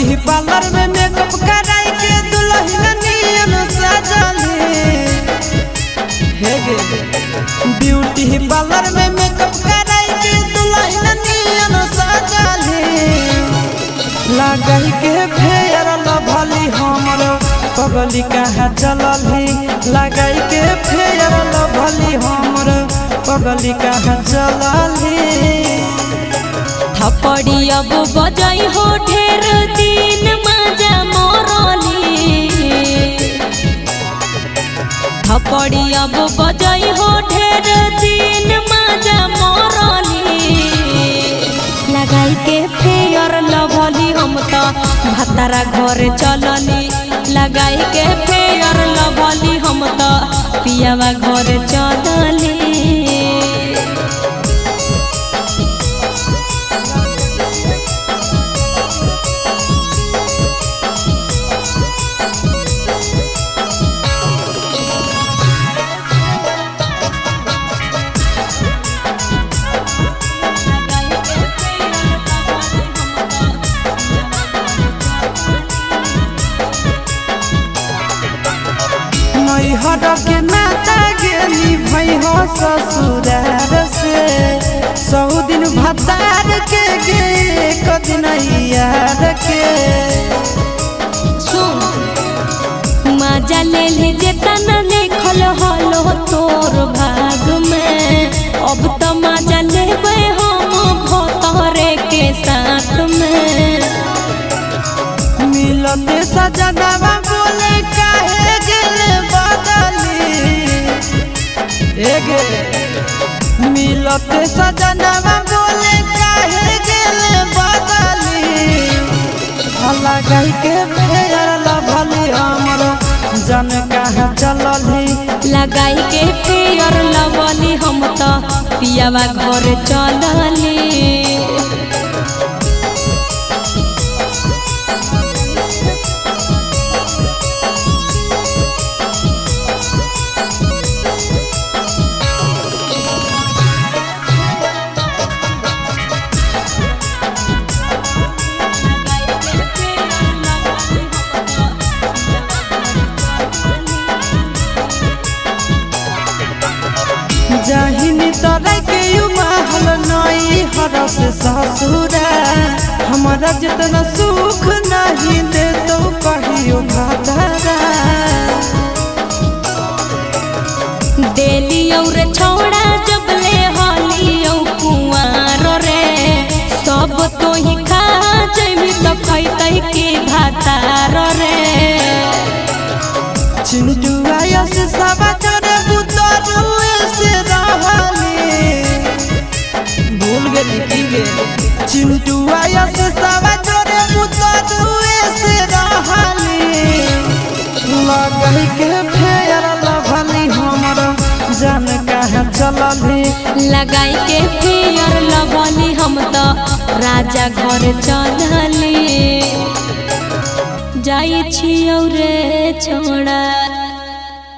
Beauty parlour में makeup कराई के दुल्हन नियन सजली। हे गे ब्यूटी पार्लर में मेकअप कराई के दुल्हन नियन सजली। लगाई के फेयर लभली हमर पगली कहाँ चलली। लगाई के फेयर लभली हमर पगली कहाँ चलली। थपड़ी अब बजाई हो ढेर दिन मजा मरली। थपड़ी अब बजाई हो ढेर दिन मजा मरली। लगाई के फेयर लभली हम तो भतारा घर चलली। लगाई के फेयर लभली हम तो पियावा घर चलली। हर के नाता गेली भई हो ससुरार से। 100 दिन भतार के गे कदिन यार के। सुन मजा ले ले जेतना लिखल हलो तोर भाग में। अब तो मजा लेबे हम भतरे के साथ में। मिलते सजनवा बोले काहे गेले बदली। एगे मिलते सजनवा बोले काहे गेले बदली। लगाई के फेयर लभली हमर जन कहाँ चलली। लगाई के फेयर लभली हम तो पियावा घर चलली। जहिनी तोरा के महल नई हर से ससुरा। हमारा जितना सुख नहीं दे तो कहियो भदरा। देली और छोड़ा जब ले हली कुआर रे। सब तो ही खा जमी तो खैतै के भातार रे। चिंटू आया से सब चोरे बुतरू से रहली। भूल गेली की गे चिंटू आया से सब चोरे बुतरू से रहली। लगाई के फेयर लभली हमर जन कहाँ चलली। लगाई के फेयर लभली हम तो राजा घर चलली। जाई छियौ रे छोड़ा।